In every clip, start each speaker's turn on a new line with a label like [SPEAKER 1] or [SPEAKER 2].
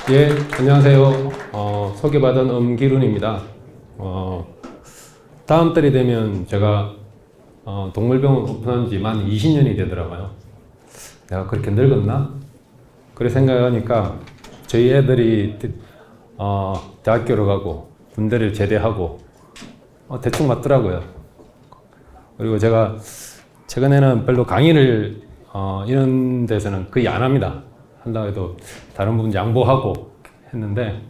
[SPEAKER 1] 예, 안녕하세요. 소개받은 엄기룬입니다. 다음 달이 되면 제가 동물병원 오픈한 지 만 20년이 되더라고요. 내가 그렇게 늙었나? 그래 생각하니까 저희 애들이 대학교를 가고 군대를 제대하고 대충 맞더라고요. 그리고 제가 최근에는 별로 강의를 이런 데서는 거의 안 합니다. 한다고 해도 다른 부분 양보하고 했는데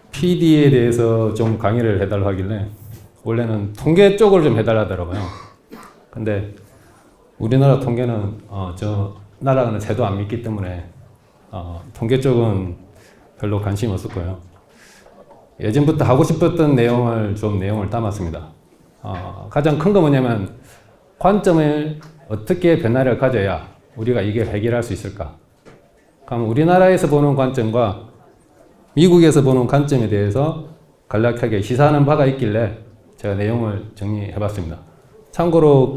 [SPEAKER 1] PD에 대해서 좀 강의를 해달라고 하길래 원래는 통계 쪽을 좀 해달라더라고요. 근데 우리나라 통계는 저 나라는 제도 안 믿기 때문에 통계 쪽은 별로 관심 없었고요. 예전부터 하고 싶었던 내용을 담았습니다. 가장 큰 거 뭐냐면 관점을 어떻게 변화를 가져야 우리가 이게 해결할 수 있을까? 그럼 우리나라에서 보는 관점과 미국에서 보는 관점에 대해서 간략하게 시사하는 바가 있길래 제가 내용을 정리해 봤습니다. 참고로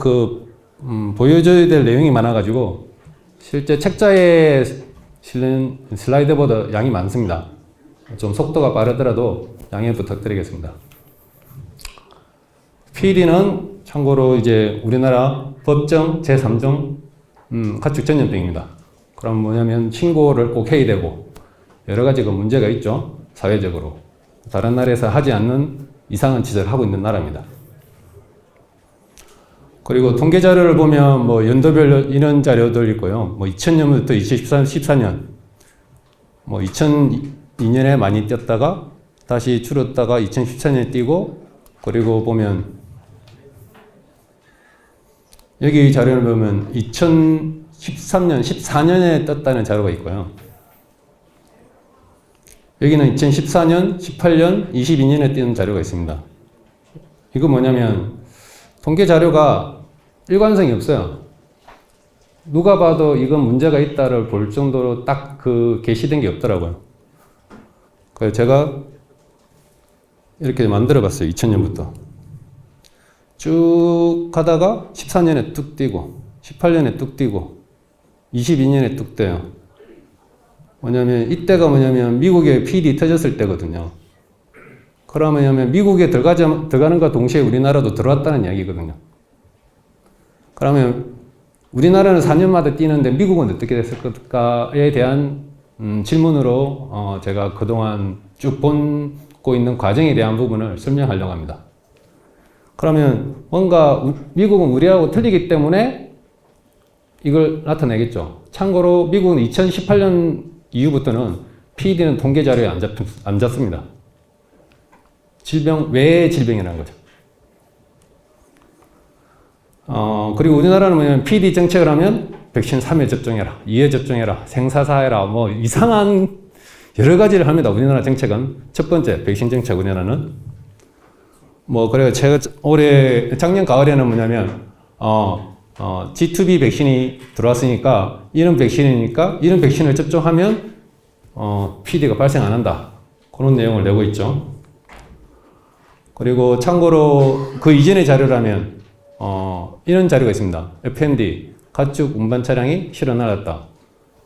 [SPEAKER 1] 보여줘야 될 내용이 많아가지고 실제 책자에 실린 슬라이드보다 양이 많습니다. 좀 속도가 빠르더라도 양해 부탁드리겠습니다. PD는 참고로 이제 우리나라 법정 제3종 가축 전염병입니다. 그럼 뭐냐면 신고를 꼭 해야 되고 여러 가지 문제가 있죠. 사회적으로. 다른 나라에서 하지 않는 이상한 짓을 하고 있는 나라입니다. 그리고 통계 자료를 보면 연도별 이런 자료들 있고요. 2000년부터 2014년, 2002년에 많이 뛰었다가 다시 줄었다가 2014년에 뛰고 그리고 보면 여기 자료를 보면 2013년, 14년에 떴다는 자료가 있고요. 여기는 2014년, 18년, 22년에 띄는 자료가 있습니다. 이거 뭐냐면 통계 자료가 일관성이 없어요. 누가 봐도 이건 문제가 있다를 볼 정도로 딱 게시된 게 없더라고요. 그래서 제가 이렇게 만들어 봤어요. 2000년부터. 쭉 가다가 14년에 뚝 뛰고 18년에 뚝 뛰고 22년에 뚝 떼요. 이때가 미국에 PD 터졌을 때거든요. 그러면 미국에 들어가는과 동시에 우리나라도 들어왔다는 이야기거든요. 그러면 우리나라는 4년마다 뛰는데 미국은 어떻게 됐을까에 대한 질문으로 제가 그동안 쭉 보고 있는 과정에 대한 부분을 설명하려고 합니다. 그러면 뭔가 미국은 우리하고 틀리기 때문에 이걸 나타내겠죠. 참고로 미국은 2018년 이후부터는 PD는 통계 자료에 안 잡습니다. 외의 질병이라는 거죠. 그리고 우리나라는 PD 정책을 하면 백신 3회 접종해라, 2회 접종해라, 생사사해라, 이상한 여러 가지를 합니다. 우리나라 정책은. 첫 번째, 백신 정책 우리나라는. 그래요. 제가 작년 가을에는 G2B 백신이 들어왔으니까 이런 백신을 접종하면 PD가 발생 안 한다. 그런 내용을 내고 있죠. 그리고 참고로 그 이전의 자료라면 이런 자료가 있습니다. FMD, 가축 운반 차량이 실어 날았다.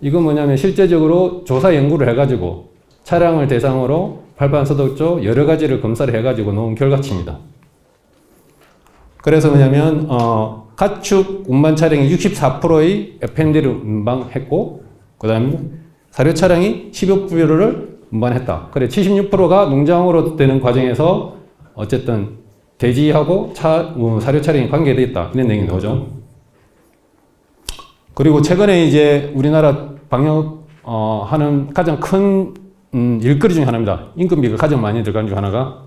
[SPEAKER 1] 이건 실제적으로 조사 연구를 해가지고 차량을 대상으로 발판소독조 여러 가지를 검사를 해가지고 놓은 결과치입니다. 그래서 가축 운반 차량이 64%의 FMD를 운반했고, 그 다음에 사료 차량이 15%를 운반했다. 그래, 76%가 농장으로 되는 과정에서 어쨌든 돼지하고 사료 차량이 관계되어 있다. 이런 내용이 나오죠. 그리고 최근에 이제 우리나라 방역, 하는 가장 큰, 일거리 중에 하나입니다. 인건비가 가장 많이 들어간 중 하나가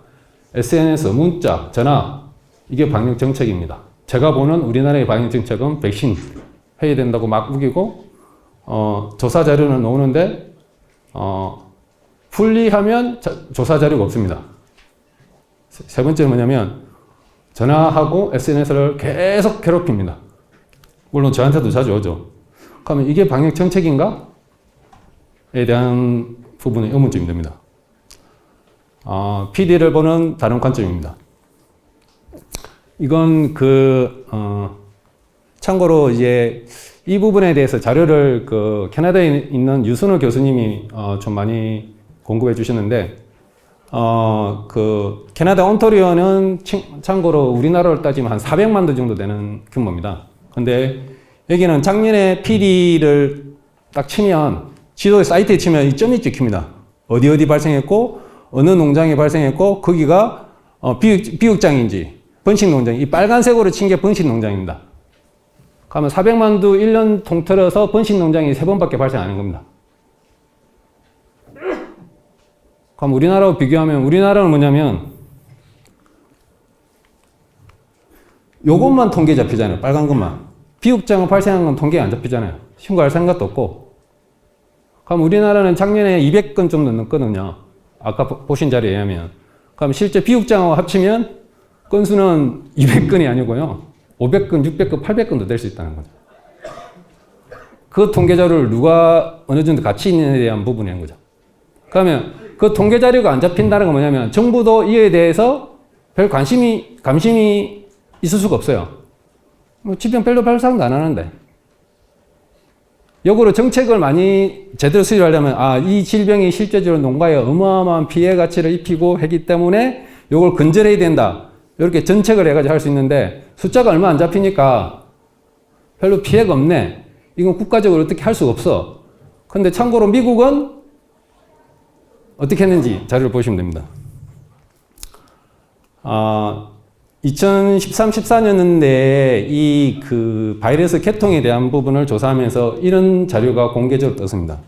[SPEAKER 1] SNS, 문자, 전화, 이게 방역 정책입니다. 제가 보는 우리나라의 방역 정책은 백신 해야 된다고 막 우기고, 조사 자료는 나오는데, 분리하면 조사 자료가 없습니다. 세 번째는 전화하고 SNS를 계속 괴롭힙니다. 물론 저한테도 자주 오죠. 그러면 이게 방역 정책인가? 에 대한 부분이 의문점이 됩니다. PD를 보는 다른 관점입니다. 이건 참고로 이제 이 부분에 대해서 자료를 그 캐나다에 있는 유순호 교수님이 좀 많이 공급해 주셨는데, 그 캐나다 온타리오는 참고로 우리나라로 따지면 한 400만 도 정도 되는 규모입니다. 근데 여기는 작년에 PD를 딱 치면, 지도 사이트에 치면 이 점이 찍힙니다. 어디 발생했고, 어느 농장에 발생했고, 거기가 비육장인지 번식 농장, 이 빨간색으로 친 게 번식 농장입니다. 그러면 400만 도 1년 통틀어서 번식 농장이 3번밖에 발생 안 하는 겁니다. 그럼 우리나라와 비교하면, 우리나라는 뭐냐면 요것만 통계 잡히잖아요. 빨간 것만. 비육장 발생한 건 통계에 안 잡히잖아요. 신고할 생각도 없고. 그럼 우리나라는 작년에 200건 좀 넘었거든요. 아까 보신 자료에 의하면. 그럼 실제 비육장하고 합치면 건수는 200건이 아니고요. 500건, 600건, 800건도 될 수 있다는 거죠. 그 통계 자료를 누가 어느 정도 가치 있느냐에 대한 부분인 거죠. 그러면 그 통계 자료가 안 잡힌다는 건 뭐냐면 정부도 이에 대해서 별 감심이 있을 수가 없어요. 뭐 질병 별로 발생도 안 하는데. 역으로 정책을 많이 제대로 수립하려면 이 질병이 실제적으로 농가에 어마어마한 피해 가치를 입히고 하기 때문에 이걸 근절해야 된다. 이렇게 정책을 해가지고 할 수 있는데 숫자가 얼마 안 잡히니까 별로 피해가 없네. 이건 국가적으로 어떻게 할 수가 없어. 근데 참고로 미국은 어떻게 했는지 자료를 보시면 됩니다. 2013, 14년도에 이 그 바이러스 개통에 대한 부분을 조사하면서 이런 자료가 공개적으로 떴습니다.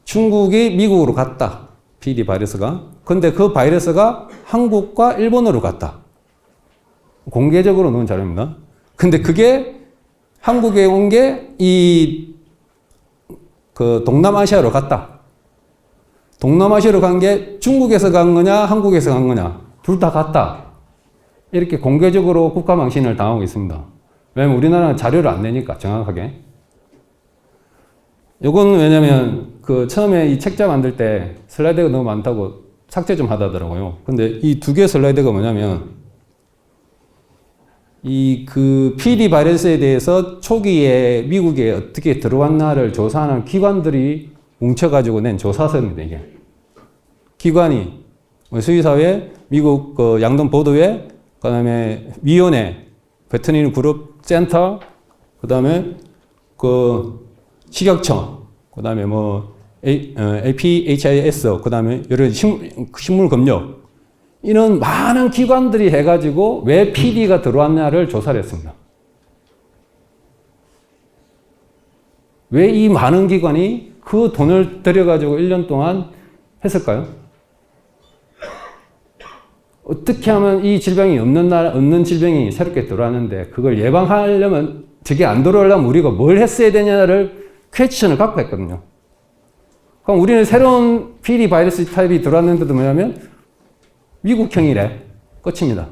[SPEAKER 1] 중국이 미국으로 갔다. PD 바이러스가. 근데 그 바이러스가 한국과 일본으로 갔다. 공개적으로 넣은 자료입니다. 근데 그게 한국에 온 게 그 동남아시아로 갔다. 동남아시아로 간 게 중국에서 간 거냐, 한국에서 간 거냐. 둘 다 갔다. 이렇게 공개적으로 국가망신을 당하고 있습니다. 왜냐면 우리나라는 자료를 안 내니까, 정확하게. 요건 왜냐면 그 처음에 이 책자 만들 때 슬라이드가 너무 많다고 삭제 좀 하더라고요. 근데 이 두 개의 슬라이드가 뭐냐면 이 그 PD 바이러스에 대해서 초기에 미국에 어떻게 들어왔나를 조사하는 기관들이 뭉쳐가지고 낸 조사서입니다, 이게. 기관이 수의사회, 미국 그 양돈 보도회, 그 다음에 위원회, 베트남 그룹 센터, 그 다음에 그 식약청, 그 다음에 뭐 APHIS, 그 다음에 여러 식물검역, 이런 많은 기관들이 해가지고 왜 PD가 들어왔냐를 조사를 했습니다. 왜 이 많은 기관이 그 돈을 들여가지고 1년 동안 했을까요? 어떻게 하면 이 질병이 없는 질병이 새롭게 들어왔는데 그걸 예방하려면, 저게 안 들어오려면 우리가 뭘 했어야 되냐를 퀘스천을 갖고 했거든요. 그럼 우리는 새로운 PD 바이러스 타입이 들어왔는데도 뭐냐면 미국형이래. 끝입니다.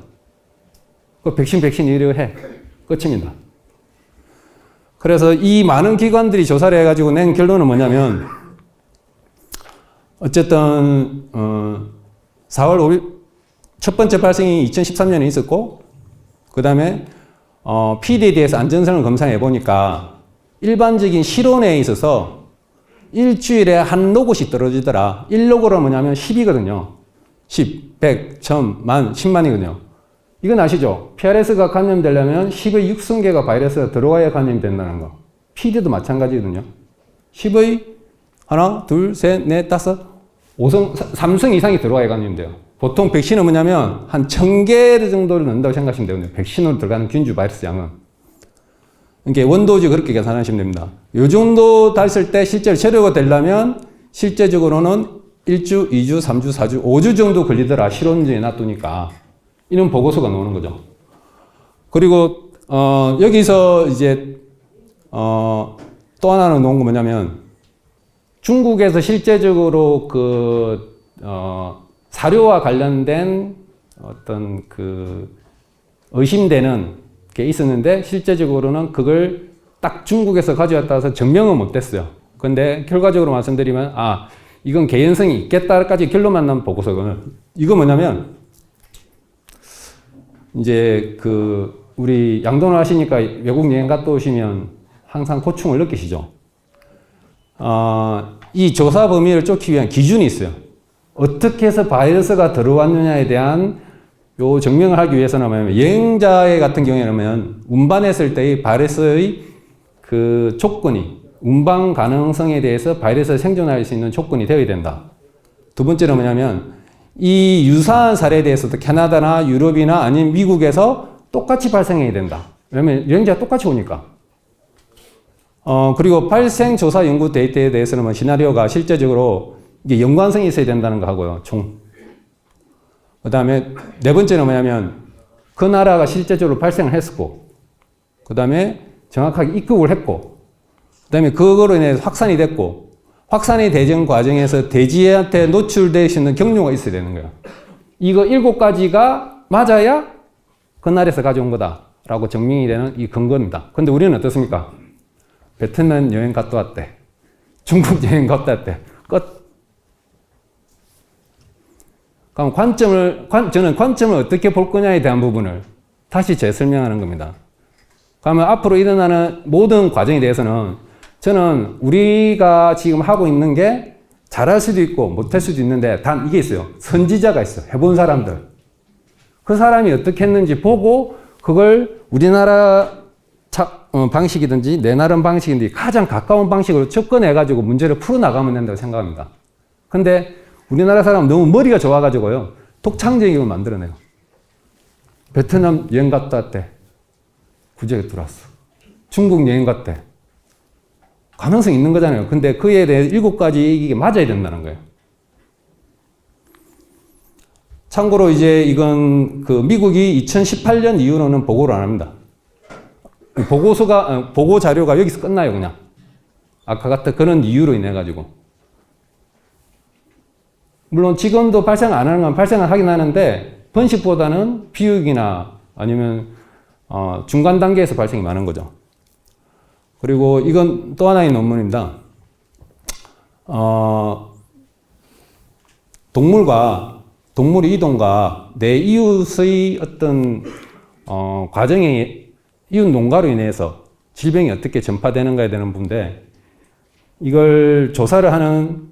[SPEAKER 1] 그 백신 이래 해. 끝입니다. 그래서 이 많은 기관들이 조사를 해가지고 낸 결론은 뭐냐면, 어쨌든 4월 5일 첫 번째 발생이 2013년에 있었고, 그 다음에 PD에 대해서 안전성을 검사해 보니까 일반적인 실온에 있어서 일주일에 한 로그씩 떨어지더라. 1로그로 뭐냐면 10이거든요. 10, 100, 1000, 만, 10만이거든요. 이건 아시죠? PRS가 감염되려면 10의 6승계가 바이러스가 들어와야 감염이 된다는 거. PD도 마찬가지거든요. 10의 하나, 둘, 셋, 넷, 다섯, 5승, 3승 이상이 들어와야 감염돼요. 보통 백신은 뭐냐면 한 1000개 정도를 넣는다고 생각하시면 되거든요. 백신으로 들어가는 균주 바이러스 양은. 이게 원도지 그렇게 계산하시면 됩니다. 이 정도 됐을 때 실제로 체류가 되려면 실제적으로는 1주, 2주, 3주, 4주, 5주 정도 걸리더라. 실온지에 놔두니까. 이런 보고서가 나오는 거죠. 그리고 여기서 이제 또 하나는 놓은 거 뭐냐면 중국에서 실제적으로 그 사료와 관련된 어떤 그 의심되는 게 있었는데 실제적으로는 그걸 딱 중국에서 가져왔다 해서 증명은 못 됐어요. 근데 결과적으로 말씀드리면 이건 개연성이 있겠다까지 결론만 난 보고서거든요. 이거 뭐냐면 이제 그 우리 양돈을 하시니까 외국 여행 갔다 오시면 항상 고충을 느끼시죠? 이 조사 범위를 좁히기 위한 기준이 있어요. 어떻게 해서 바이러스가 들어왔느냐에 대한 요 증명을 하기 위해서는 뭐냐면 여행자 같은 경우에는 운반했을 때의 바이러스의 그 조건이 운반 가능성에 대해서 바이러스가 생존할 수 있는 조건이 되어야 된다. 두 번째는 뭐냐면 이 유사한 사례에 대해서도 캐나다나 유럽이나 아니면 미국에서 똑같이 발생해야 된다. 왜냐면 여행자가 똑같이 오니까. 그리고 발생 조사 연구 데이터에 대해서는 뭐 시나리오가 실제적으로 이게 연관성이 있어야 된다는 거 하고요. 그 다음에 네 번째는 뭐냐면 그 나라가 실제적으로 발생을 했었고, 그 다음에 정확하게 입국을 했고, 그 다음에 그거로 인해서 확산이 됐고, 확산이 되는 과정에서 대지한테 노출될 수 있는 경로가 있어야 되는 거예요. 이거 7가지가 맞아야 그 나라에서 가져온 거다라고 증명이 되는 이 근거입니다. 근데 우리는 어떻습니까? 베트남 여행 갔다 왔대. 중국 여행 갔다 왔대. 끝. 그럼 저는 관점을 어떻게 볼 거냐에 대한 부분을 다시 재설명하는 겁니다. 그러면 앞으로 일어나는 모든 과정에 대해서는 저는 우리가 지금 하고 있는 게 잘할 수도 있고 못할 수도 있는데 단 이게 있어요. 선지자가 있어. 해본 사람들. 그 사람이 어떻게 했는지 보고 그걸 우리나라 방식이든지 내 나름 방식인지 가장 가까운 방식으로 접근해가지고 문제를 풀어나가면 된다고 생각합니다. 근데 우리나라 사람은 너무 머리가 좋아가지고요. 독창적인 걸 만들어내요. 베트남 여행 갔다 왔대. 구제가 들어왔어. 중국 여행 갔대. 가능성이 있는 거잖아요. 근데 그에 대해 7가지 이게 맞아야 된다는 거예요. 참고로 이제 이건 그 미국이 2018년 이후로는 보고를 안 합니다. 보고 자료가 여기서 끝나요, 그냥. 아까 같은 그런 이유로 인해가지고. 물론 지금도 발생 안 하는 건 발생을 하긴 하는데, 번식보다는 비육이나 아니면, 중간 단계에서 발생이 많은 거죠. 그리고 이건 또 하나의 논문입니다. 동물의 이동과 내 이웃의 어떤, 이웃 농가로 인해서 질병이 어떻게 전파되는가에 대한 부분인데, 이걸 조사를 하는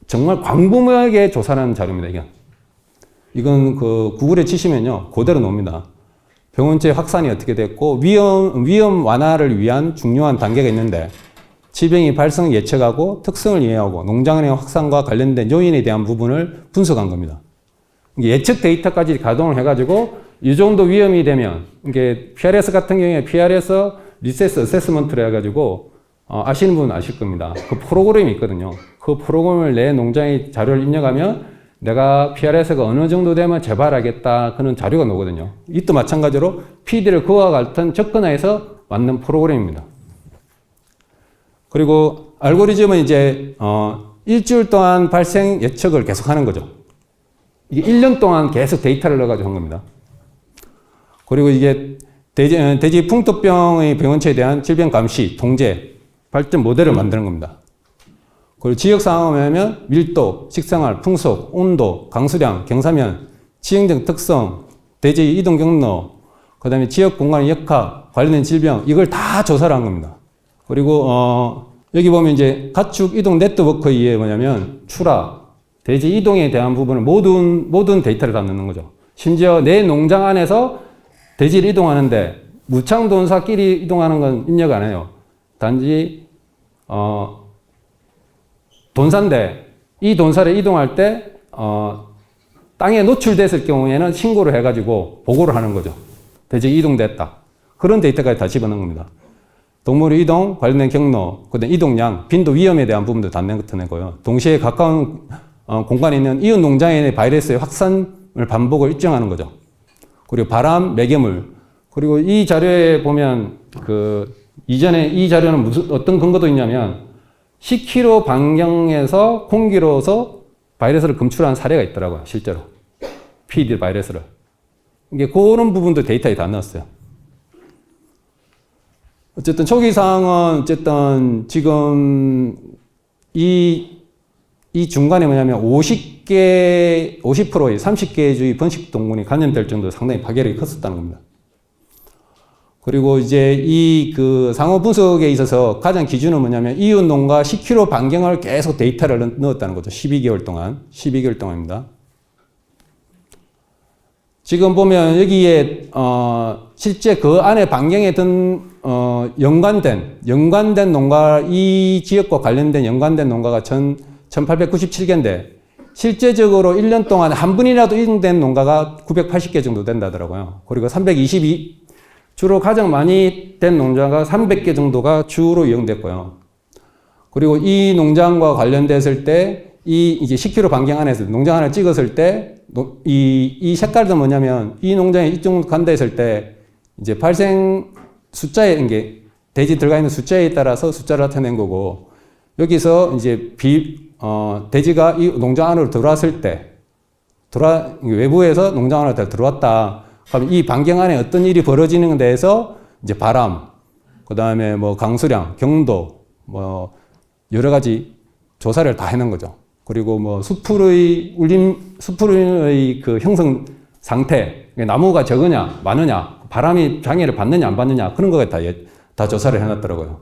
[SPEAKER 1] 정말 광범위하게 조사를 하는 자료입니다, 이건 그 구글에 치시면요, 그대로 나옵니다. 병원체 확산이 어떻게 됐고, 위험 완화를 위한 중요한 단계가 있는데, 질병이 발생 예측하고 특성을 이해하고 농장의 확산과 관련된 요인에 대한 부분을 분석한 겁니다. 예측 데이터까지 가동을 해가지고 이 정도 위험이 되면 이게 PRS 같은 경우에 PRS 리세스 어세스먼트를 해가지고 아시는 분은 아실 겁니다. 그 프로그램이 있거든요. 그 프로그램을 내 농장의 자료를 입력하면 내가 PRS가 어느 정도 되면 재발하겠다 그런 자료가 나오거든요. 이도 마찬가지로 PD를 그와 같은 접근해서 만든 프로그램입니다. 그리고 알고리즘은 이제 일주일 동안 발생 예측을 계속 하는 거죠. 이게 1년 동안 계속 데이터를 넣어가지고 한 겁니다. 그리고 이게 돼지 풍토병의 병원체에 대한 질병 감시, 통제, 발전 모델을 만드는 겁니다. 그리고 지역 상황이면 밀도, 식생활, 풍속, 온도, 강수량, 경사면, 지형적 특성, 돼지 이동 경로, 그 다음에 지역 공간의 역학, 관련된 질병, 이걸 다 조사를 한 겁니다. 그리고 여기 보면 이제 가축 이동 네트워크에 의해 뭐냐면 추락, 돼지 이동에 대한 부분을 모든 데이터를 다 넣는 거죠. 심지어 내 농장 안에서 돼지를 이동하는데 무창돈사끼리 이동하는 건 입력 안 해요. 단지 돈사인데 이 돈사를 이동할 때 땅에 노출됐을 경우에는 신고를 해가지고 보고를 하는 거죠. 돼지 이동됐다. 그런 데이터까지 다 집어넣은 겁니다. 동물의 이동, 관련된 경로, 그다음 이동량, 빈도, 위험에 대한 부분도 다 내고요. 동시에 가까운 공간에 있는 이웃 농장의 바이러스의 확산을 반복을 일정하는 거죠. 그리고 바람, 매개물, 그리고 이 자료에 보면 이전에 이 자료는 어떤 근거도 있냐면 10km 반경에서 공기로서 바이러스를 검출한 사례가 있더라고요, 실제로. PD 바이러스를. 이게 그런 부분도 데이터에 다 넣었어요. 어쨌든 초기 사항은 어쨌든 지금 이 중간에 뭐냐면 50%의 30개 주의 번식 동물이 감염될 정도로 상당히 파괴력이 컸었다는 겁니다. 그리고 이제 이 그 상호 분석에 있어서 가장 기준은 뭐냐면 이웃 농가 10km 반경을 계속 데이터를 넣었다는 거죠. 12개월 동안. 12개월 동안입니다. 지금 보면 여기에 실제 그 안에 반경에 든 연관된 농가, 이 지역과 관련된 연관된 농가가 1897개인데 실제적으로 1년 동안 한 분이라도 이동된 농가가 980개 정도 된다더라고요. 그리고 주로 가장 많이 된 농장가 300개 정도가 주로 이용됐고요. 그리고 이 농장과 관련됐을 때 이 이제 10km 반경 안에서 농장 하나 찍었을 때 이 색깔도 뭐냐면 이 농장에 이쪽 간다 했을 때 이제 발생 숫자에 이게 돼지 들어가 있는 숫자에 따라서 숫자를 나타낸 거고 여기서 이제 돼지가 이 농장 안으로 들어왔을 때 외부에서 농장 안으로 들어왔다. 그럼 이 반경 안에 어떤 일이 벌어지는 데에서 이제 바람, 그 다음에 뭐 강수량, 경도, 뭐 여러 가지 조사를 다 해놓은 거죠. 그리고 뭐 수풀의 그 형성 상태, 나무가 적으냐, 많으냐, 바람이 장애를 받느냐, 안 받느냐, 그런 거에 다 조사를 해놨더라고요.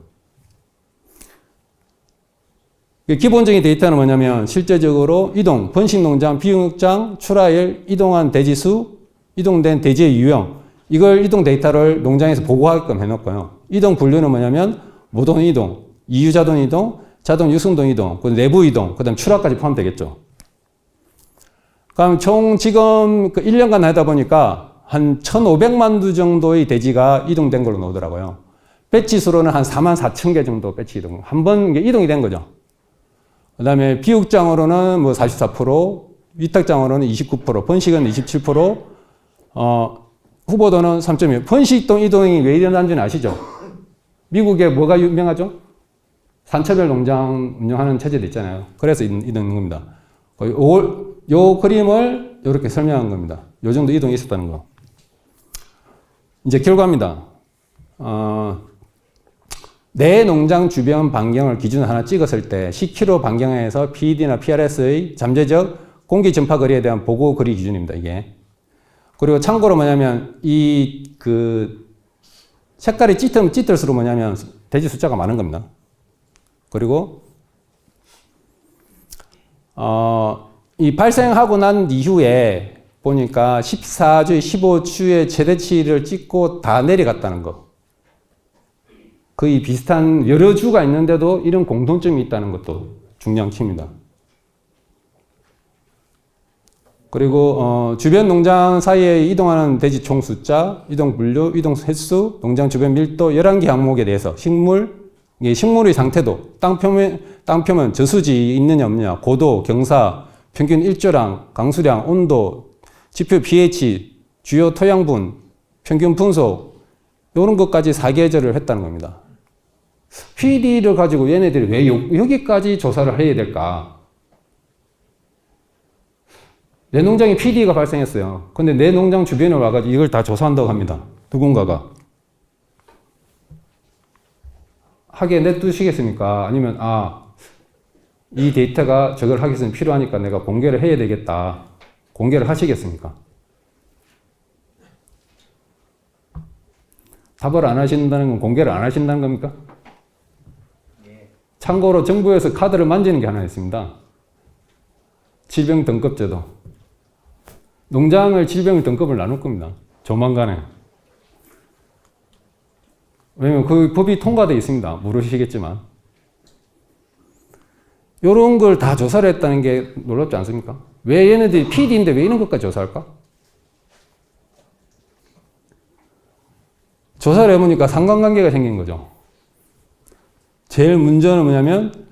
[SPEAKER 1] 기본적인 데이터는 뭐냐면 실제적으로 이동, 번식농장, 비육장, 출하율, 이동한 돼지수, 이동된 돼지의 유형, 이걸 이동 데이터를 농장에서 보고하게끔 해놓고요. 이동 분류는 뭐냐면 모동 이동, 이유자동 이동, 자동 유승동 이동, 그 내부 이동, 그 다음 출하까지 포함되겠죠. 그럼 총 지금 그 1년간 하다 보니까 한 1,500만 두 정도의 돼지가 이동된 걸로 나오더라고요. 배치 수로는 한 44,000개 정도 배치 이동, 한 번 이동이 된 거죠. 그 다음에 비육장으로는 뭐 44%, 위탁장으로는 29%, 번식은 27%, 후보도는 3.2%. 번식동 이동이 왜 일어난지는 아시죠? 미국에 뭐가 유명하죠? 산차별 농장 운영하는 체제도 있잖아요. 그래서 이동한 겁니다. 요 그림을 이렇게 설명한 겁니다. 요 정도 이동이 있었다는 거. 이제 결과입니다. 내 농장 주변 반경을 기준으로 하나 찍었을 때 10km 반경에서 PED나 PRS의 잠재적 공기 전파 거리에 대한 보고 거리 기준입니다. 이게. 그리고 참고로 뭐냐면 색깔이 짙으면 짙을수록 뭐냐면 돼지 숫자가 많은 겁니다. 그리고 이 발생하고 난 이후에 보니까 14주, 15주의 최대치를 찍고 다 내려갔다는 거. 거의 비슷한 여러 주가 있는데도 이런 공통점이 있다는 것도 중요한 키입니다. 그리고 주변 농장 사이에 이동하는 돼지 총 숫자, 이동 분류, 이동 횟수, 농장 주변 밀도 11개 항목에 대해서 식물의 상태도, 땅표면 저수지 있느냐 없느냐, 고도, 경사, 평균 일조량, 강수량, 온도, 지표 pH, 주요 토양분, 평균 분속 이런 것까지 4계절을 했다는 겁니다. PED를 가지고 얘네들이 왜 여기까지 조사를 해야 될까? 내 농장에 PED가 발생했어요. 근데 내 농장 주변에 와가지고 이걸 다 조사한다고 합니다. 누군가가. 하게 냅두시겠습니까? 아니면 이 데이터가 저걸 하기 위해서 필요하니까 내가 공개를 해야 되겠다. 공개를 하시겠습니까? 답을 안 하신다는 건 공개를 안 하신다는 겁니까? 참고로 정부에서 카드를 만지는 게 하나 있습니다. 질병 등급제도. 농장을 질병 등급을 나눌 겁니다. 조만간에. 왜냐면 그 법이 통과되어 있습니다. 모르시겠지만. 이런 걸 다 조사를 했다는 게 놀랍지 않습니까? 왜 얘네들이 PED인데 왜 이런 것까지 조사할까? 조사를 해보니까 상관관계가 생긴 거죠. 제일 문제는 뭐냐면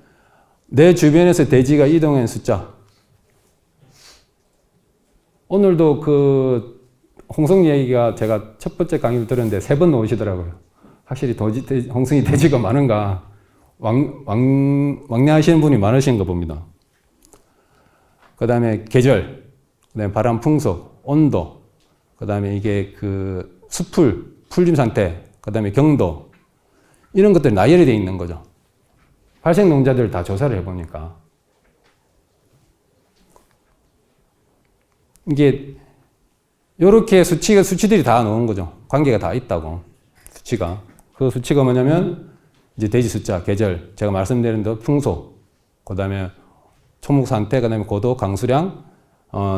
[SPEAKER 1] 내 주변에서 돼지가 이동한 숫자. 오늘도 그 홍성이 얘기가 제가 첫 번째 강의를 들었는데 3번 나오시더라고요. 확실히 홍성이 돼지가 많은가 왕래하시는 분이 많으신가 봅니다. 그 다음에 계절, 그 다음에 바람 풍속, 온도, 그 다음에 이게 그 풀림 상태, 그 다음에 경도 이런 것들이 나열이 되어 있는 거죠. 발생 농자들 다 조사를 해보니까 이게 이렇게 수치들이 다 나오는 거죠. 관계가 다 있다고. 수치가. 그 수치가 뭐냐면 이제 돼지 숫자, 계절, 제가 말씀드린 대로 풍소, 그 다음에 초목 상태, 그 다음에 고도, 강수량,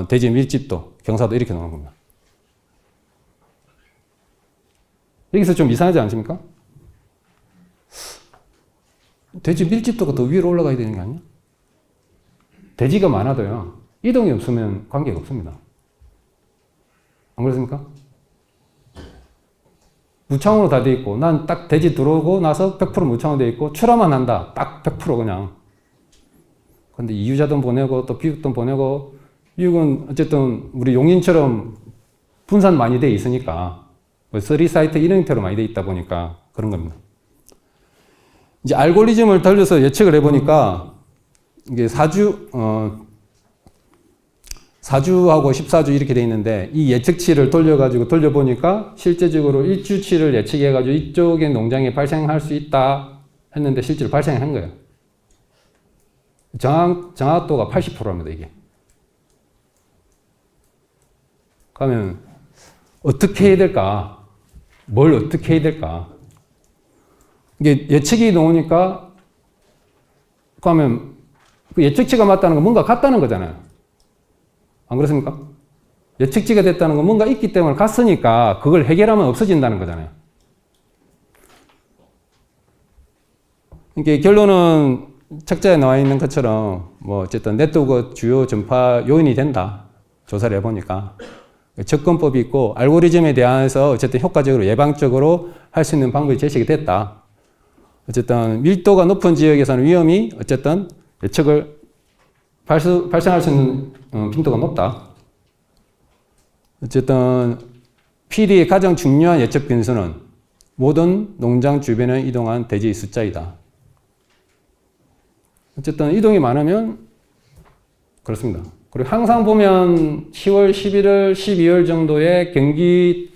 [SPEAKER 1] 돼지 밀집도, 경사도 이렇게 나오는 겁니다. 여기서 좀 이상하지 않습니까? 돼지 밀집도가 더 위로 올라가야 되는 게 아니야? 돼지가 많아도요, 이동이 없으면 관계가 없습니다. 안 그렇습니까? 무창으로 다 돼 있고, 난 딱 돼지 들어오고 나서 100% 무창으로 돼 있고, 출하만 한다. 딱 100% 그냥. 근데 이유자돈 보내고, 또 비육돈 보내고, 미국은 어쨌든 우리 용인처럼 분산 많이 돼 있으니까, 3사이트 이런 형태로 많이 돼 있다 보니까 그런 겁니다. 이제 알고리즘을 돌려서 예측을 해보니까, 이게 4주하고 14주 이렇게 돼 있는데, 이 예측치를 돌려보니까 실제적으로 1주치를 예측해가지고 이쪽에 농장에 발생할 수 있다 했는데 실제로 발생한 거예요. 정확도가 80%입니다, 이게. 그러면 어떻게 해야 될까? 뭘 어떻게 해야 될까? 이게 예측이 나오니까, 그러면 그 예측치가 맞다는 건 뭔가 같다는 거잖아요. 안 그렇습니까? 예측치가 됐다는 건 뭔가 있기 때문에 갔으니까 그걸 해결하면 없어진다는 거잖아요. 이게 결론은 책자에 나와 있는 것처럼 뭐 어쨌든 네트워크 주요 전파 요인이 된다. 조사를 해보니까. 접근법이 있고 알고리즘에 대해서 어쨌든 효과적으로 예방적으로 할 수 있는 방법이 제시가 됐다. 어쨌든 밀도가 높은 지역에서는 위험이 어쨌든 예측을 발생할 수 있는 빈도가 높다. 어쨌든 PD의 가장 중요한 예측 변수는 모든 농장 주변에 이동한 돼지의 숫자이다. 어쨌든 이동이 많으면 그렇습니다. 그리고 항상 보면 10월, 11월, 12월 정도에 경기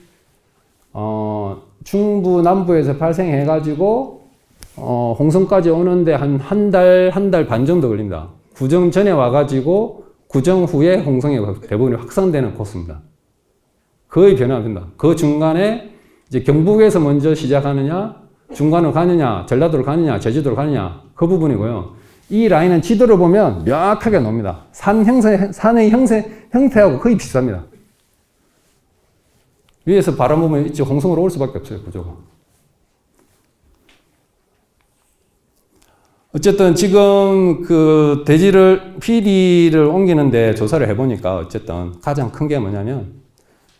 [SPEAKER 1] 중부, 남부에서 발생해가지고 홍성까지 오는데 한 달 반 정도 걸립니다. 구정 전에 와가지고 구정 후에 홍성이 대부분이 확산되는 코스입니다. 거의 변화 안 된다. 그 중간에 이제 경북에서 먼저 시작하느냐, 중간으로 가느냐, 전라도로 가느냐, 제주도로 가느냐, 그 부분이고요. 이 라인은 지도를 보면 명확하게 나옵니다. 산의 형태하고 거의 비슷합니다. 위에서 바라보면 이제 홍성으로 올 수밖에 없어요, 구조가. 어쨌든 지금 그 돼지를, PD를 옮기는데 조사를 해보니까 어쨌든 가장 큰 게 뭐냐면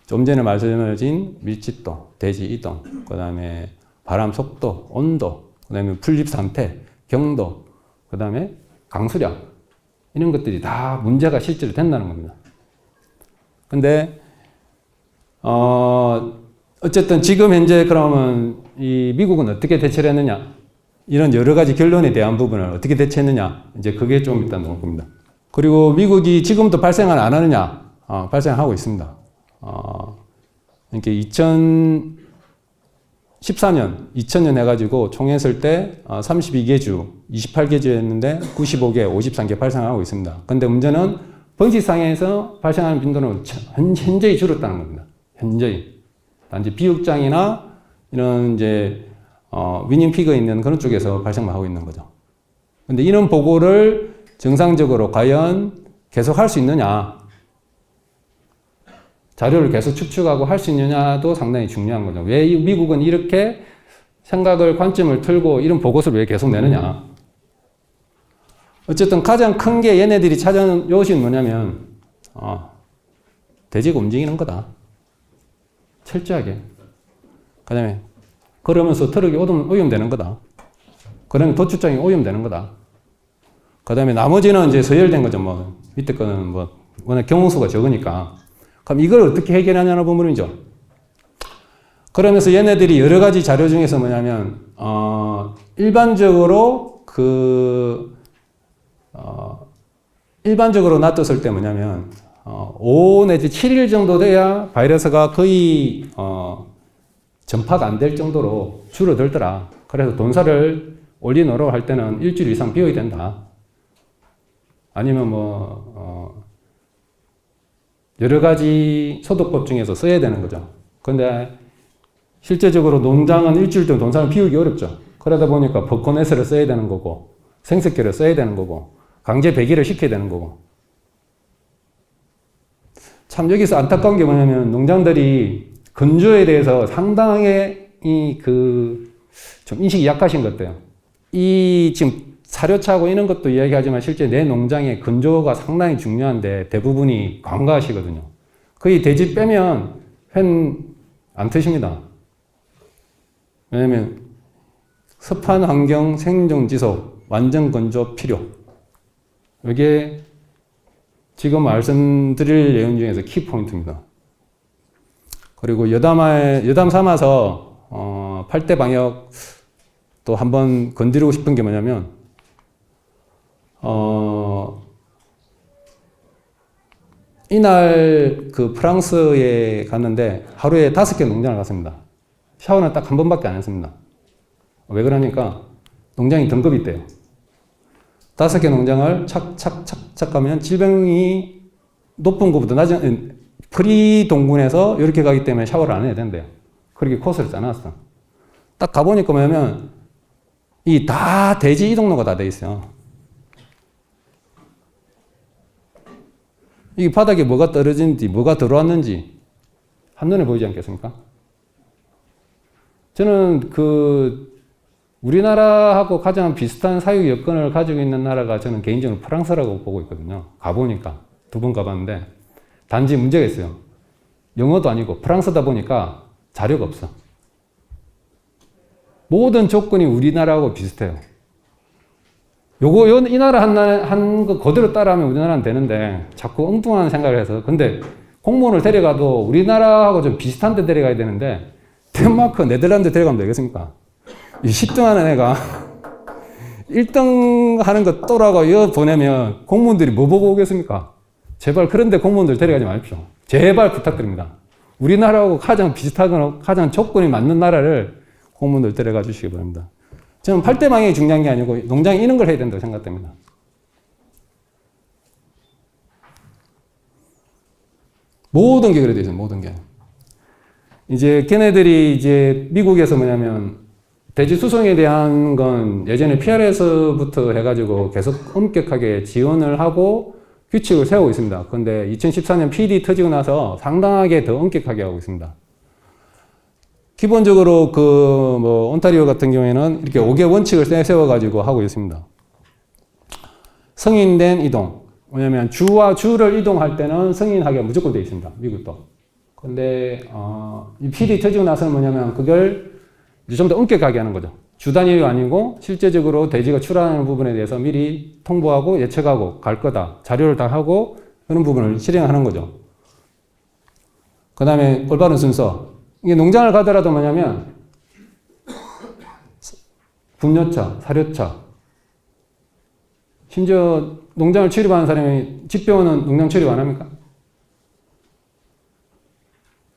[SPEAKER 1] 좀 전에 말씀드린 밀집도, 돼지 이동, 그 다음에 바람 속도, 온도, 그 다음에 분립 상태, 경도, 그 다음에 강수량, 이런 것들이 다 문제가 실제로 된다는 겁니다. 근데, 어쨌든 지금 현재 그러면 이 미국은 어떻게 대처를 했느냐, 이런 여러 가지 결론에 대한 부분을 어떻게 대처했느냐, 이제 그게 좀 일단 나올 겁니다. 그리고 미국이 지금도 발생을 안 하느냐, 발생하고 있습니다. 이렇게 2014년, 2000년 해가지고 총했을 때 32개 주, 28개 주였는데 95개, 53개 발생하고 있습니다. 근데 문제는 번식상에서 발생하는 빈도는 현저히 줄었다는 겁니다. 현저히. 단지 비육장이나 이런 이제 위닝 피그 있는 그런 쪽에서 발생만 하고 있는 거죠. 근데 이런 보고를 정상적으로 과연 계속 할 수 있느냐, 자료를 계속 축축하고 할 수 있느냐도 상당히 중요한 거죠. 왜 미국은 이렇게 생각을, 관점을 틀고 이런 보고서를 왜 계속 내느냐. 어쨌든 가장 큰 게 얘네들이 찾아온 요식은 뭐냐면, 돼지가 움직이는 거다. 철저하게. 그 다음에, 그러면서 트럭이 오염되는 거다. 그러면 도축장이 오염되는 거다. 그 다음에 나머지는 이제 서열된 거죠. 뭐, 밑에 거는 뭐, 워낙 경우수가 적으니까. 그럼 이걸 어떻게 해결하냐는 부분이죠. 그러면서 얘네들이 여러 가지 자료 중에서 뭐냐면, 일반적으로 일반적으로 놔뒀을 때 뭐냐면, 5 내지 7일 정도 돼야 바이러스가 거의, 전파가 안 될 정도로 줄어들더라. 그래서 돈사를 올리노로 할 때는 일주일 이상 비워야 된다. 아니면 여러 가지 소독법 중에서 써야 되는 거죠. 근데 실제적으로 농장은 일주일 동안 농장을 비우기 어렵죠. 그러다 보니까 벚꽃네스를 써야 되는 거고, 생석계를 써야 되는 거고, 강제 배기를 시켜야 되는 거고. 참 여기서 안타까운 게 뭐냐면 농장들이 건조에 대해서 상당히 좀 인식이 약하신 것 같아요. 지금 사료차고 이런 것도 이야기하지만 실제 내 농장의 건조가 상당히 중요한데 대부분이 간과하시거든요. 거의 돼지 빼면 회 안 트십니다. 왜냐면 습한 환경 생존 지속 완전 건조 필요. 이게 지금 말씀드릴 내용 중에서 키포인트입니다. 그리고 여담 삼아서 8대 방역 또 한번 건드리고 싶은 게 뭐냐면 이날 그 프랑스에 갔는데 하루에 5개 농장을 갔습니다. 샤워는 딱 한 번밖에 안 했습니다. 왜 그러니까 농장이 등급이 있대요. 5개 농장을 착착착착 가면 질병이 높은 것보다 낮은 프리 동군에서 이렇게 가기 때문에 샤워를 안 해야 된대요. 그렇게 코스를 짜놨어. 딱 가보니까 뭐냐면 이 다 대지 이동로가 다 돼 있어요. 이 바닥에 뭐가 떨어지는지, 뭐가 들어왔는지 한눈에 보이지 않겠습니까? 저는 우리나라하고 가장 비슷한 사육 여건을 가지고 있는 나라가 저는 개인적으로 프랑스라고 보고 있거든요. 가보니까 2번 가봤는데 단지 문제가 있어요. 영어도 아니고 프랑스다 보니까 자료가 없어. 모든 조건이 우리나라하고 비슷해요. 이 나라 한 거 그대로 따라하면 우리나라는 되는데 자꾸 엉뚱한 생각을 해서. 근데 공무원을 데려가도 우리나라하고 좀 비슷한 데 데려가야 되는데 덴마크, 네덜란드 데려가면 되겠습니까? 이 10등 하는 애가 1등 하는 거 또라고 이거 보내면 공무원들이 뭐 보고 오겠습니까? 제발 그런데 공무원들 데려가지 마십시오. 제발 부탁드립니다. 우리나라하고 가장 비슷하거나 가장 조건이 맞는 나라를 공무원들 데려가 주시기 바랍니다. 저는 8대 방역이 중요한 게 아니고 농장에 이런 걸 해야 된다고 생각됩니다. 모든 게 그래 되죠. 모든 게. 이제 걔네들이 이제 미국에서 뭐냐면 돼지 수송에 대한 건 예전에 PRS부터 해가지고 계속 엄격하게 지원을 하고 규칙을 세우고 있습니다. 그런데 2014년 PD 터지고 나서 상당하게 더 엄격하게 하고 있습니다. 기본적으로 온타리오 같은 경우에는 이렇게 5개 원칙을 세워가지고 하고 있습니다. 승인된 이동. 왜냐면 주와 주를 이동할 때는 승인하기가 무조건 되어 있습니다. 미국도. 근데, 이 PD 터지고 나서는 뭐냐면 그걸 좀 더 엄격하게 하는 거죠. 주 단위가 아니고 실제적으로 돼지가 출하하는 부분에 대해서 미리 통보하고 예측하고 갈 거다. 자료를 다 하고 그런 부분을 실행하는 거죠. 그 다음에 올바른 순서. 이게 농장을 가더라도 뭐냐면 분뇨차, 사료차, 심지어 농장을 출입하는 사람이 집배원은 농장 출입 안 합니까?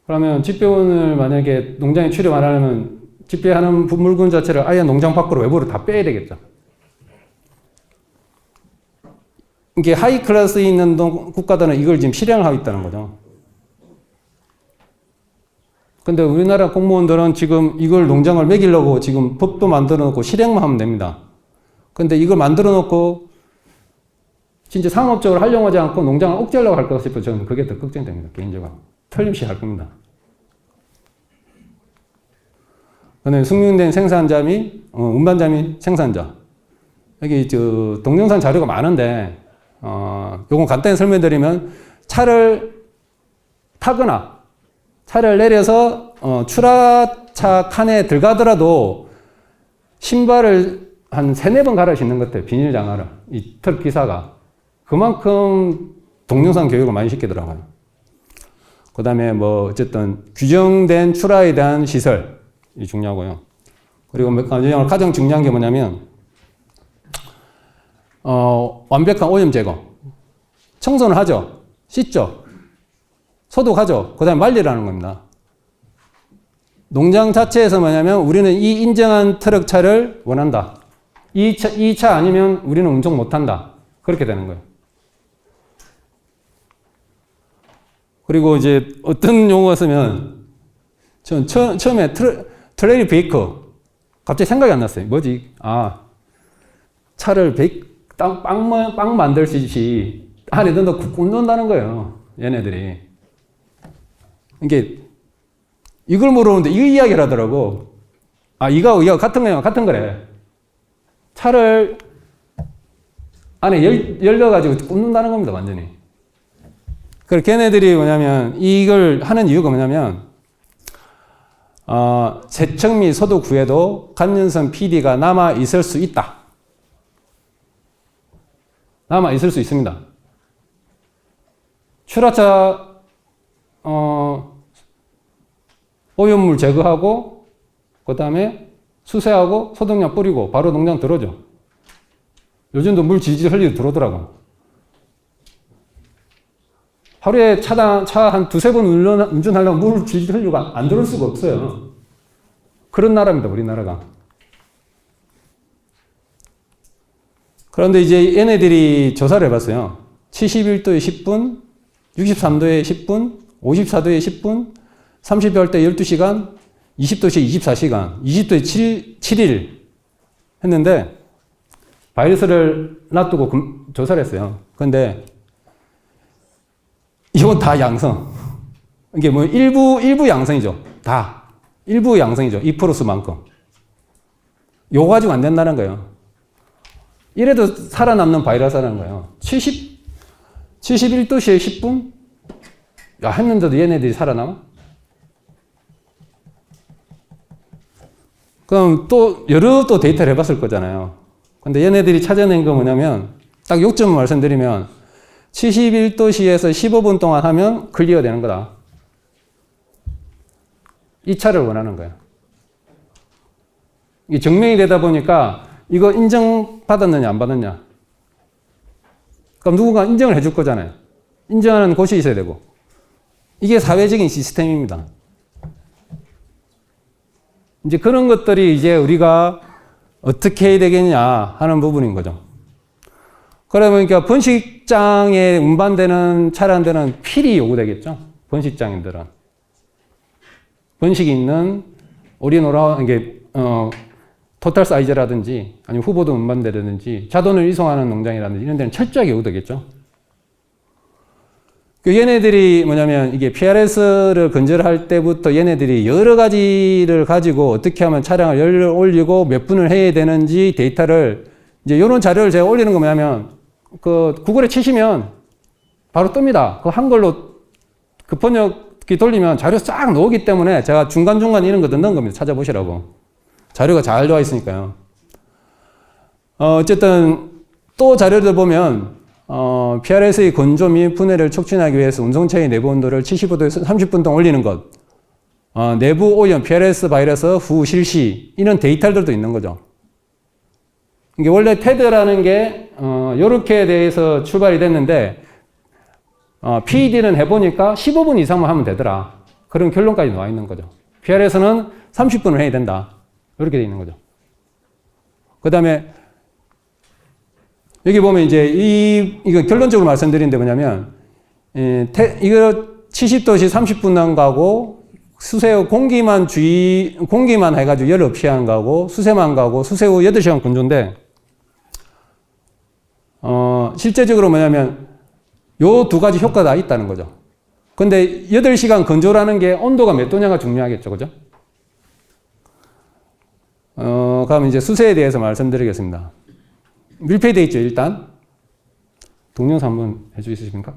[SPEAKER 1] 그러면 집배원을 만약에 농장에 출입 안 하려면 집배하는 물건 자체를 아예 농장 밖으로 외부로 다 빼야 되겠죠. 이게 하이 클래스에 있는 국가들은 이걸 지금 실행을 하고 있다는 거죠. 근데 우리나라 공무원들은 지금 이걸 농장을 먹이려고 지금 법도 만들어 놓고 실행만 하면 됩니다. 근데 이걸 만들어 놓고 진짜 상업적으로 활용하지 않고 농장을 억제하려고 할까 싶어서 저는 그게 더 걱정됩니다. 개인적으로. 틀림없이 할 겁니다. 그다음에 승인된 생산자 및 운반자 및 생산자. 여기 동영상 자료가 많은데 요건 간단히 설명드리면 차를 타거나 차를 내려서 출하차 칸에 들어가더라도 신발을 한 3-4번 갈아 신는 것 같아요. 비닐 장화를. 이 트럭 기사가. 그만큼 동영상 교육을 많이 시키더라고요. 그 다음에 어쨌든 규정된 출하에 대한 시설이 중요하고요. 그리고 가장 중요한 게 뭐냐면 완벽한 오염 제거. 청소는 하죠. 씻죠. 소독하죠. 그 다음에 말리라는 겁니다. 농장 자체에서 뭐냐면 우리는 이 인정한 트럭차를 원한다. 이 차 아니면 우리는 운송 못한다. 그렇게 되는 거예요. 그리고 이제 어떤 용어가 쓰면 전 처음에 트레일 베이커 갑자기 생각이 안 났어요. 뭐지? 아, 차를 빵 만들듯이 안에 넣어 굽는다는 거예요. 얘네들이. 이게 이걸 모르는데 이 이야기를 하더라고. 아, 이거 같은 거예요. 같은 거래. 차를 안에 열려가지고 굽는다는 겁니다. 완전히. 그래서 걔네들이 뭐냐면 이걸 하는 이유가 뭐냐면 세척 및 소독 후에도 간연성 PD가 남아 있을 수 있다. 남아 있을 수 있습니다. 출하차 오염물 제거하고 그 다음에 수세하고 소독약 뿌리고 바로 농장 들어오죠. 요즘도 물 질질 흘리고 들어오더라고. 하루에 차 한 두세 번 운전하려면 물 질질 흘리고 안 들어올 수가 없어요. 그런 나라입니다, 우리나라가. 그런데 이제 얘네들이 조사를 해봤어요. 71도에 10분, 63도에 10분, 54도에 10분, 38도에 12시간, 20도에 24시간, 20도에 7일 했는데 바이러스를 놔두고 조사를 했어요. 그런데 이건 다 양성. 이게 뭐 일부 양성이죠. 다. 일부 양성이죠. 2%만큼. 요거 가지고 안 된다는 거예요. 이래도 살아남는 바이러스라는 거예요. 71도씨에 10분? 야, 했는데도 얘네들이 살아남아? 그럼 또 여러 또 데이터를 해봤을 거잖아요. 근데 얘네들이 찾아낸 거 뭐냐면 딱 요점을 말씀드리면 71도씨에서 15분 동안 하면 클리어 되는 거다. 이 차를 원하는 거예요. 이게 증명이 되다 보니까 이거 인정받았느냐 안 받았냐. 그럼 누군가 인정을 해줄 거잖아요. 인정하는 곳이 있어야 되고. 이게 사회적인 시스템입니다. 이제 그런 것들이 이제 우리가 어떻게 해야 되겠냐 하는 부분인 거죠. 그러다 보니까 번식장에 운반되는 차량들은 필히 요구되겠죠. 번식장인들은. 번식이 있는 오리노라, 이게, 토탈 사이즈라든지, 아니면 후보도 운반되라든지, 자돈을 이송하는 농장이라든지, 이런 데는 철저하게 요구되겠죠. 얘네들이 뭐냐면, 이게 PRS를 건설할 때부터 얘네들이 여러 가지를 가지고 어떻게 하면 차량을 열을 올리고 몇 분을 해야 되는지 데이터를, 이제 이런 자료를 제가 올리는 거 뭐냐면, 구글에 치시면 바로 뜹니다. 그 한글로 그 번역기 돌리면 자료 싹 나오기 때문에 제가 중간중간 이런 거 넣는 겁니다. 찾아보시라고. 자료가 잘 나와 있으니까요. 어쨌든 또 자료를 보면 PRS의 건조 및 분해를 촉진하기 위해서 운송차의 내부 온도를 75도에서 30분 동안 올리는 것. 내부 오염, PRS 바이러스 후 실시. 이런 데이터들도 있는 거죠. 이게 원래 테드라는 게 요렇게 대해서 출발이 됐는데 PED는 해보니까 15분 이상만 하면 되더라. 그런 결론까지 나와 있는 거죠. PRS는 30분을 해야 된다. 이렇게 돼 있는 거죠. 그 다음에 여기 보면 이제 이거 결론적으로 말씀드리는데 뭐냐면 이거 70도씨 30분간 가고 수세 후 공기만 해가지고 열 없이 하는 거하고 수세만 가고 수세 후 8시간 건조인데 실제적으로 뭐냐면 요 두 가지 효과가 다 있다는 거죠. 근데 8시간 건조라는 게 온도가 몇 도냐가 중요하겠죠. 그죠? 그럼 이제 수세에 대해서 말씀드리겠습니다. 밀폐되어 있죠, 일단. 동영상 한번 해주시겠습니까?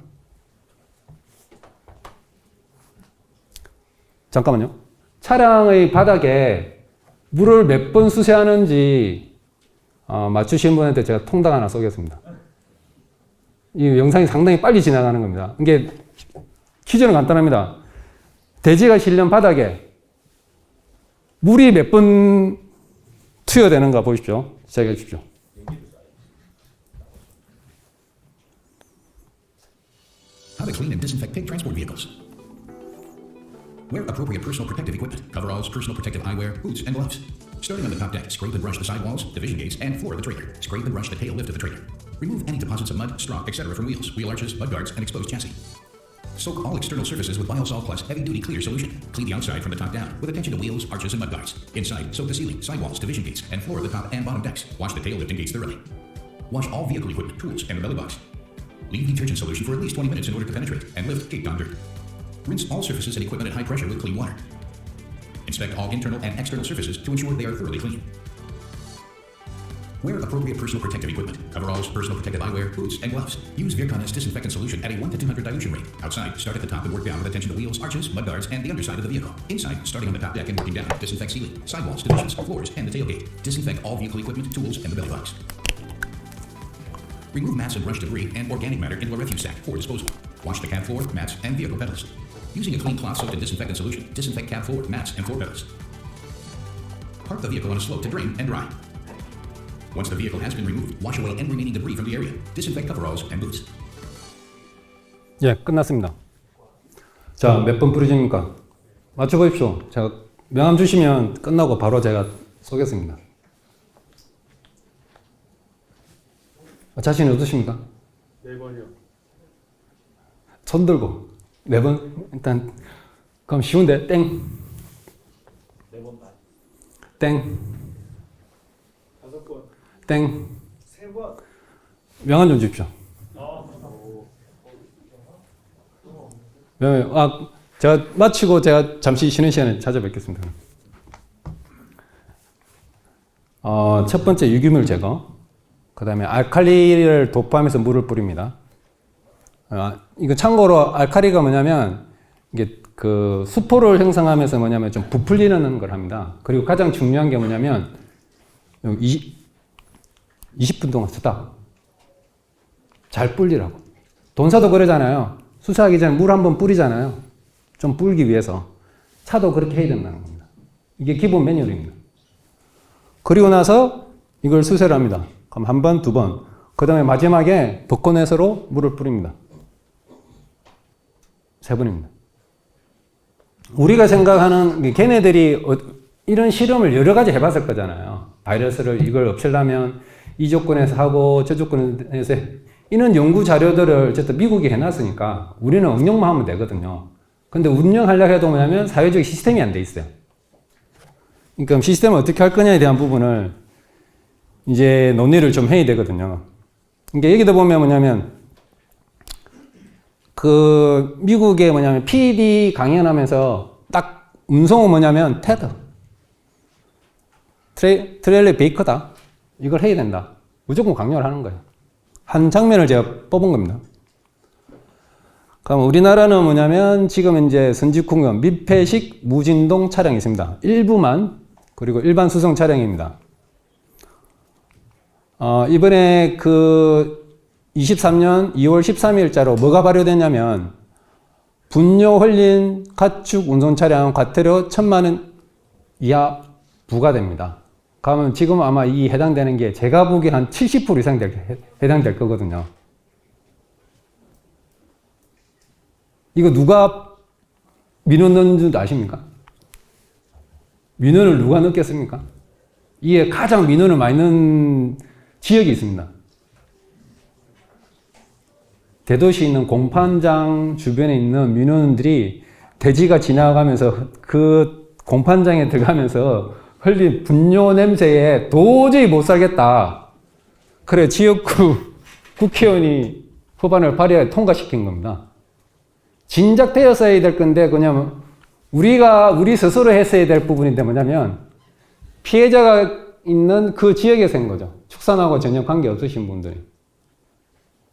[SPEAKER 1] 잠깐만요. 차량의 바닥에 물을 몇 번 수세하는지 맞추신 분한테 제가 통닭 하나 쏘겠습니다. 이 영상이 상당히 빨리 지나가는 겁니다. 이게 퀴즈는 간단합니다. 돼지가 실린 바닥에 물이 몇 번 투여되는가 보십시오. 시작해 주십시오.
[SPEAKER 2] How to clean and disinfect pig transport vehicles. Wear appropriate personal protective equipment, coveralls, personal protective eyewear, boots, and gloves. Starting on the top deck, scrape and brush the sidewalls, division gates, and floor of the trailer. Scrape and brush the tail lift of the trailer. Remove any deposits of mud, straw, etc. from wheels, wheel arches, mud guards, and exposed chassis. Soak all external surfaces with Biosol Plus Heavy Duty Clear Solution. Clean the outside from the top down with attention to wheels, arches, and mud guards. Inside, soak the ceiling, sidewalls, division gates, and floor of the top and bottom decks. Wash the tail lifting gates thoroughly. Wash all vehicle equipment, tools, and the belly box. Leave detergent solution for at least 20 minutes in order to penetrate and lift caked on dirt. Rinse all surfaces and equipment at high pressure with clean water. Inspect all internal and external surfaces to ensure they are thoroughly clean. Wear appropriate personal protective equipment, coveralls, personal protective eyewear, boots, and gloves. Use Vircon's disinfectant solution at a 1 to 200 dilution rate. Outside, start at the top and work down with attention to wheels, arches, mudguards, and the underside of the vehicle. Inside, starting on the top deck and working down, disinfect ceiling, sidewalls, divisions, floors, and the tailgate. Disinfect all vehicle equipment, tools, and the belly box. Remove mats and brush debris and organic matter into a refuse sack for disposal. Wash the cab floor, mats, and vehicle pedals. Using a clean cloth soaked in disinfectant solution, disinfect cab floor, mats, and floor pedals. Park the vehicle on a slope to drain and dry. Once the vehicle has been removed, wash away any remaining debris from the area. Disinfect coveralls and boots.
[SPEAKER 1] 예, 끝났습니다. 자, 몇 번 뿌려집니까? 맞춰보십시오. 제가 명함 주시면 끝나고 바로 제가 쏘겠습니다. 자신이 어떠십니까?
[SPEAKER 3] 4번이요.
[SPEAKER 1] 손 들고 4번 일단 그럼 쉬운데 땡
[SPEAKER 3] 4번 반.
[SPEAKER 1] 땡
[SPEAKER 3] 5번.
[SPEAKER 1] 땡
[SPEAKER 3] 3번.
[SPEAKER 1] 명함 좀 주십시오. 제가 마치고 제가 잠시 쉬는 시간에 찾아뵙겠습니다. 첫 번째 유기물 제거, 그 다음에 알칼리를 도포하면서 물을 뿌립니다. 이거 참고로 알칼리가 뭐냐면 이게 그 수포를 형성하면서 뭐냐면 좀 부풀리는 걸 합니다. 그리고 가장 중요한 게 뭐냐면 20분 동안 쓰다 잘 불리라고. 돈사도 그러잖아요. 수사하기 전에 물 한번 뿌리잖아요. 좀 불기 위해서. 차도 그렇게 해야 된다는 겁니다. 이게 기본 매뉴얼입니다. 그리고 나서 이걸 수세를 합니다. 그럼 한 번, 2번. 그 다음에 마지막에 벚꽃내서로 물을 뿌립니다. 3번입니다. 우리가 생각하는, 걔네들이 이런 실험을 여러 가지 해봤을 거잖아요. 바이러스를 이걸 없애려면 이 조건에서 하고 저 조건에서 이런 연구 자료들을 어쨌든 미국이 해놨으니까 우리는 응용만 하면 되거든요. 근데 운영하려고 해도 뭐냐면 사회적 시스템이 안 돼 있어요. 그러니까 시스템을 어떻게 할 거냐에 대한 부분을 이제 논의를 좀 해야 되거든요. 그러니까 여기다 보면 뭐냐면 그 미국에 뭐냐면 PD 강연하면서 딱 음성은 뭐냐면 테드 트레일리 베이커다. 이걸 해야 된다. 무조건 강요를 하는 거예요. 한 장면을 제가 뽑은 겁니다. 그럼 우리나라는 뭐냐면 지금 이제 선진국은 밀폐식 무진동 차량이 있습니다. 일부만, 그리고 일반 수송 차량입니다. 이번에 그 23년 2월 13일자로 뭐가 발효됐냐면 분뇨 흘린 가축 운송 차량 과태료 1,000만 원 이하 부과됩니다. 그러면 지금 아마 이 해당되는 게 제가 보기에 한 70% 이상 해당될 거거든요. 이거 누가 민원 넣는 줄 아십니까? 민원을 누가 넣겠습니까? 이게 가장 민원을 많이 넣는 지역이 있습니다. 대도시에 있는 공판장 주변에 있는 민원들이 대지가 지나가면서 그 공판장에 들어가면서 흘린 분뇨 냄새에 도저히 못 살겠다. 그래 지역구 국회의원이 법안을 발의해 통과시킨 겁니다. 진작 되었어야 될 건데 그냥 우리 스스로 했어야 될 부분인데 뭐냐면 피해자가 있는 그 지역에서 한 거죠. 축산하고 전혀 관계 없으신 분들이.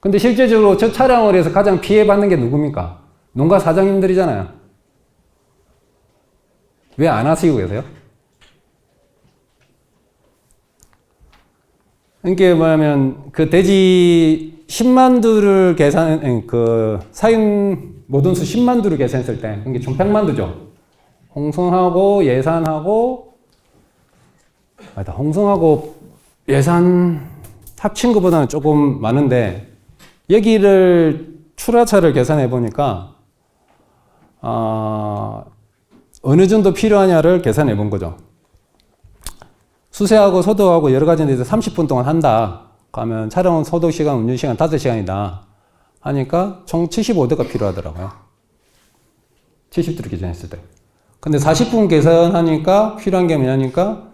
[SPEAKER 1] 근데 실제적으로 저 차량을 해서 가장 피해받는 게 누굽니까? 농가 사장님들이잖아요. 왜 안 하시고 계세요? 이게 뭐냐면 그 돼지 10만 두를 사육 모든수 10만 두를 계산했을 때 이게 총 100만 두죠. 홍성하고 예산하고 홍성하고 예산 합친 것보다는 조금 많은데 여기를 출하차를 계산해 보니까 어느 정도 필요하냐를 계산해 본 거죠. 수세하고 소독하고 여러 가지 데서 30분 동안 한다. 그러면 촬영 소독 시간, 운전 시간 5시간이다. 하니까 총 75대가 필요하더라고요. 70도를 기준했을 때. 근데 40분 계산하니까 필요한 게 뭐냐니까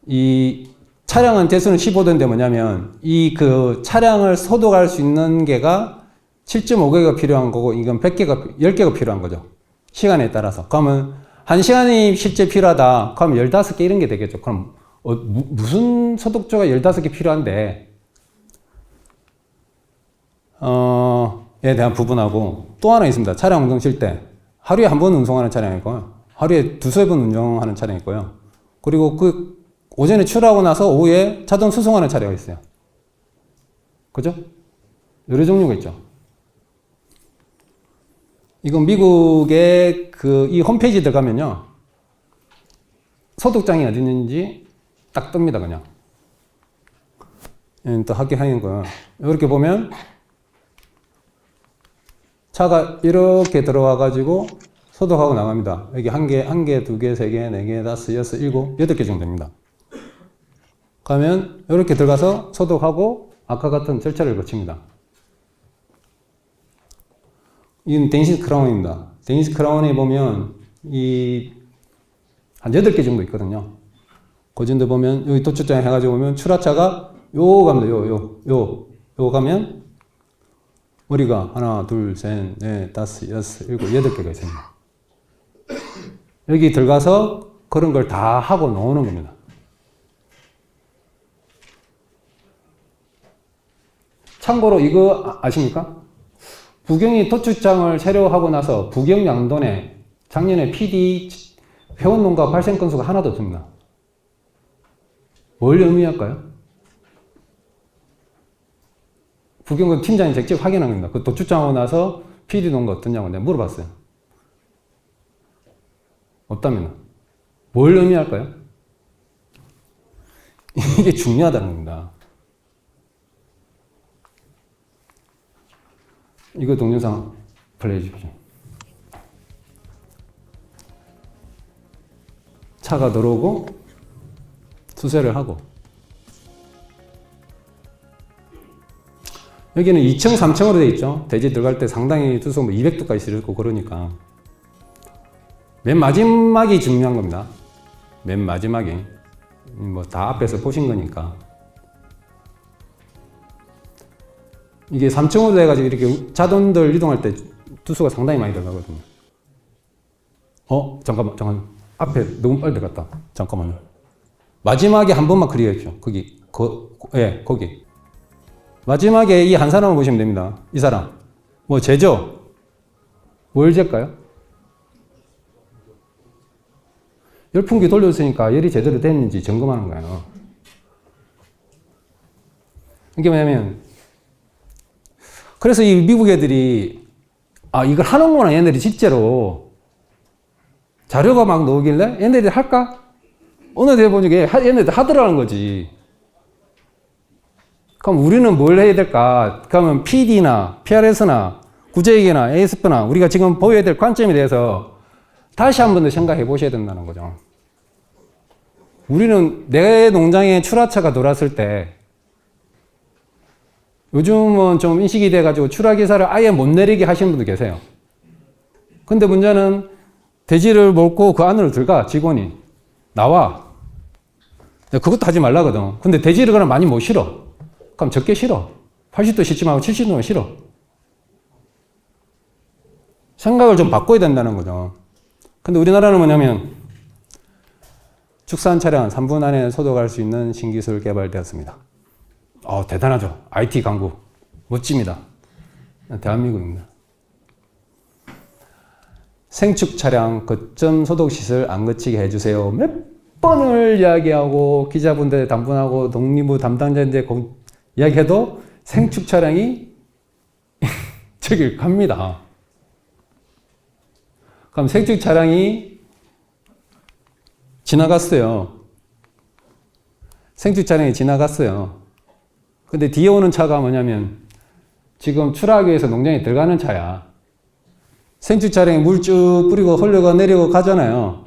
[SPEAKER 1] 이 차량은 대수는 15도인데 뭐냐면 이 그 차량을 소독할 수 있는 개가 7.5개가 필요한 거고 이건 10개가 필요한 거죠. 시간에 따라서. 그러면 1시간이 실제 필요하다. 그럼 15개 이런 게 되겠죠. 그럼 무슨 소독조가 15개 필요한데 에 대한 부분하고 또 하나 있습니다. 차량 운송 칠 때 하루에 한 번 운송하는 차량이 있고요. 하루에 두세 번 운송하는 차량이 있고요. 그리고 그 오전에 출하고 나서 오후에 자동 수송하는 차량이 있어요. 그죠? 여러 종류가 있죠. 이건 미국의 이 홈페이지 들어가면요. 소독장이 어디 있는지 딱 뜹니다, 그냥. 또 하는 거예요. 이렇게 보면 차가 이렇게 들어와가지고 소독하고 나갑니다. 여기 한 개, 두 개, 세 개, 네 개, 다섯, 여섯, 일곱, 8개 정도 됩니다. 그러면 이렇게 들어가서 소독하고 아까 같은 절차를 거칩니다. 이건 데니스 크라운입니다. 데니스 크라운에 보면 한 8개 정도 있거든요. 그 정도 보면 여기 도출장 해가지고 보면 출하차가 요 갑니다. 요 가면 머리가 하나, 둘, 셋, 넷, 다섯, 여섯, 일곱, 8개가 있습니다. 여기 들어가서 그런 걸 다 하고 나오는 겁니다. 참고로 이거 아십니까? 부경이 도출장을 새로 하고 나서 부경 양돈에 작년에 PD 회원 농가 발생 건수가 하나도 없습니다. 뭘 의미할까요? 부경은 팀장이 직접 확인한 겁니다. 그 도출장 하고 나서 PD 농가 어떠냐고 내가 물어봤어요. 없다면 뭘 의미할까요? 이게 중요하다는 겁니다. 이거 동영상 플레이 주십시오. 차가 들어오고 수세를 하고 여기는 2층, 3층으로 되어 있죠. 대지 들어갈 때 상당히 투수 200도까지 실고 그러니까 맨 마지막이 중요한 겁니다. 맨 마지막이 뭐 다 앞에서 보신 거니까 이게 3층으로 돼가지고 이렇게 자돈들 이동할 때 투수가 상당히 많이 들어가거든요. 잠깐만. 앞에 너무 빨리 들어갔다. 잠깐만요. 마지막에 한 번만 클릭해 주십시오. 거기. 마지막에 이 한 사람을 보시면 됩니다. 이 사람. 뭐, 제죠? 뭘 잴까요? 열풍기 돌렸으니까 열이 제대로 됐는지 점검하는 거예요. 이게 뭐냐면, 그래서 이 미국 애들이, 이걸 하는구나, 얘네들이 실제로. 자료가 막 나오길래, 얘네들이 할까? 어느 데 보니까 얘네들 하더라는 거지. 그럼 우리는 뭘 해야 될까? 그러면 PD나, PRS나, 구제액이나 ASP나, 우리가 지금 보여야 될 관점에 대해서 다시 한 번 더 생각해 보셔야 된다는 거죠. 우리는 내 농장에 출하차가 돌았을 때, 요즘은 좀 인식이 돼가지고 출하기사를 아예 못 내리게 하시는 분도 계세요. 근데 문제는 돼지를 몰고 그 안으로 들어가, 직원이. 나와. 그것도 하지 말라거든. 근데 돼지를 그럼 많이 못 실어. 그럼 적게 실어. 80도 실지 말고 70도만 실어. 생각을 좀 바꿔야 된다는 거죠. 근데 우리나라는 뭐냐면 축산 차량 3분 안에 소독할 수 있는 신기술 개발되었습니다. 대단하죠. IT 강국. 멋집니다. 대한민국입니다. 생축 차량 거점 소독 시설 안 거치게 해주세요. 몇 번을 이야기하고 기자분들 담분하고 독립부 담당자인데 이야기해도 생축 차량이 저길 갑니다. 그럼 생축 차량이 지나갔어요. 생축 차량이 지나갔어요. 근데 뒤에 오는 차가 뭐냐면 지금 출하하기 위해서 농장에 들어가는 차야. 생축 차량에 물 쭉 뿌리고 흘려가 내려가 가잖아요.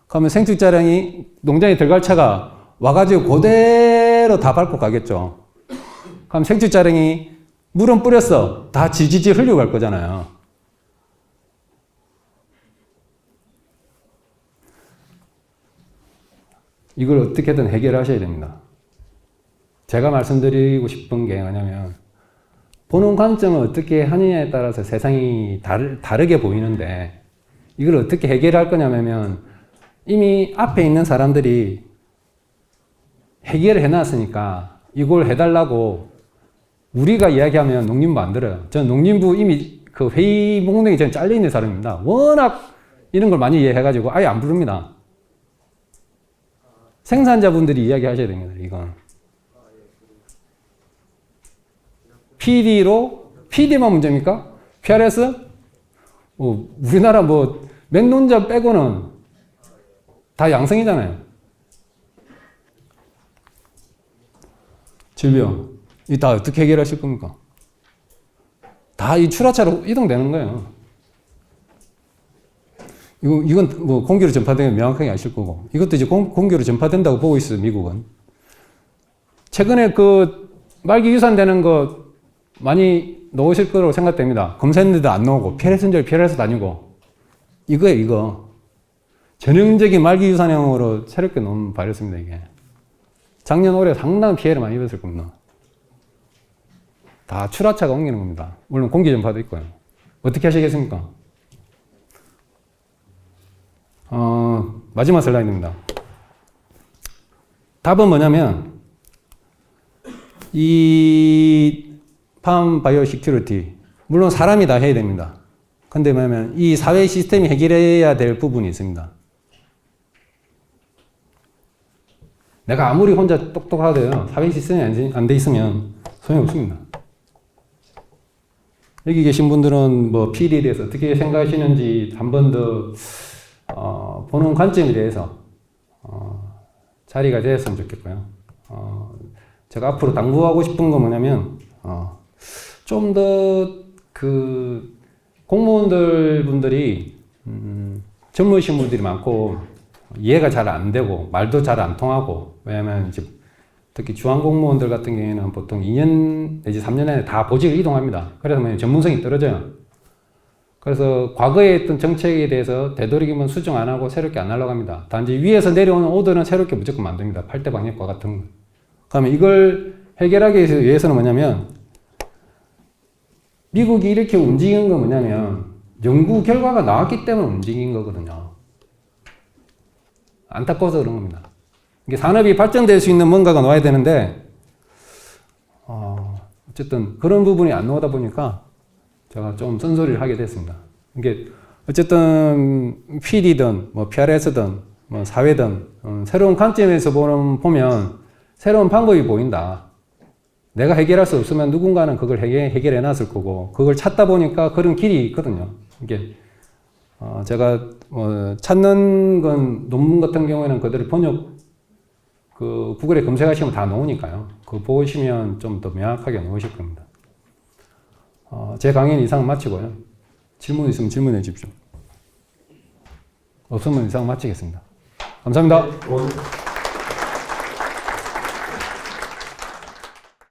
[SPEAKER 1] 그러면 생축 차량이 농장에 들어갈 차가 와가지고 그대로 다 밟고 가겠죠. 그럼 생축 차량이 물은 뿌렸어. 다 지지지 흘려갈 거잖아요. 이걸 어떻게든 해결하셔야 됩니다. 제가 말씀드리고 싶은 게 뭐냐면 보는 관점을 어떻게 하느냐에 따라서 세상이 다르게 보이는데 이걸 어떻게 해결할 거냐면 이미 앞에 있는 사람들이 해결을 해놨으니까 이걸 해달라고 우리가 이야기하면 농림부 안 들어요. 저는 농림부 이미 그 회의 목록이 저는 잘려있는 사람입니다. 워낙 이런 걸 많이 이해해가지고 아예 안 부릅니다. 생산자분들이 이야기하셔야 됩니다. 이건 PD만 문제입니까? PRS? 우리나라 뭐 맥론자 빼고는 다 양성이잖아요. 질병 이 다 어떻게 해결하실 겁니까? 다 이 출하차로 이동되는 거예요. 이건 뭐 공기로 전파되면 명확하게 아실 거고 이것도 이제 공기로 전파된다고 보고 있어요. 미국은. 최근에 그 말기 유산되는 거 많이 넣으실 거라고 생각됩니다. 검사했는데도 안 나오고 PLS도 아니고 이거예요. 이거 전형적인 말기 유산형으로 새롭게 나온 바이러스입니다. 이게 작년 올해 상당한 피해를 많이 입었을 겁니다. 다 출하차가 옮기는 겁니다. 물론 공기 전파도 있고요. 어떻게 하시겠습니까? 마지막 슬라이드입니다. 답은 뭐냐면 이 팜 바이오 시큐리티 물론 사람이 다 해야 됩니다. 근데 뭐냐면 이 사회 시스템이 해결해야 될 부분이 있습니다. 내가 아무리 혼자 똑똑하대요. 사회 시스템이 안 돼 있으면 소용이 없습니다. 여기 계신 분들은 뭐 PD에 대해서 어떻게 생각하시는지 한 번 더 보는 관점에 대해서 자리가 되었으면 좋겠고요. 제가 앞으로 당부하고 싶은 건 뭐냐면 좀 더 그 공무원들 분들이 젊으신 분들이 많고 이해가 잘 안 되고 말도 잘 안 통하고 왜냐면 이제 특히 중앙공무원들 같은 경우에는 보통 2년 내지 3년 안에 다 보직을 이동합니다. 그래서 뭐 전문성이 떨어져요. 그래서 과거에 했던 정책에 대해서 되도록이면 수정 안 하고 새롭게 안 하려고 합니다. 단지 위에서 내려오는 오더는 새롭게 무조건 만듭니다. 8대 방역과 같은 거. 그러면 이걸 해결하기 위해서는 뭐냐면 미국이 이렇게 움직이는 건 뭐냐면 연구 결과가 나왔기 때문에 움직인 거거든요. 안타까워서 그런 겁니다. 이게 산업이 발전될 수 있는 뭔가가 나와야 되는데 어쨌든 그런 부분이 안 나오다 보니까 제가 좀 쓴소리를 하게 됐습니다. 이게 어쨌든 PD든 뭐 PRS든 뭐 사회든 새로운 관점에서 보면 새로운 방법이 보인다. 내가 해결할 수 없으면 누군가는 그걸 해결해 놨을 거고 그걸 찾다 보니까 그런 길이 있거든요. 이게 제가 찾는 건 논문 같은 경우에는 그대로 번역 그 구글에 검색하시면 다 나오니까요. 그거 보시면 좀 더 명확하게 나오실 겁니다. 제 강의는 이상 마치고요. 질문 있으면 질문해 주십시오. 없으면 이상 마치겠습니다. 감사합니다.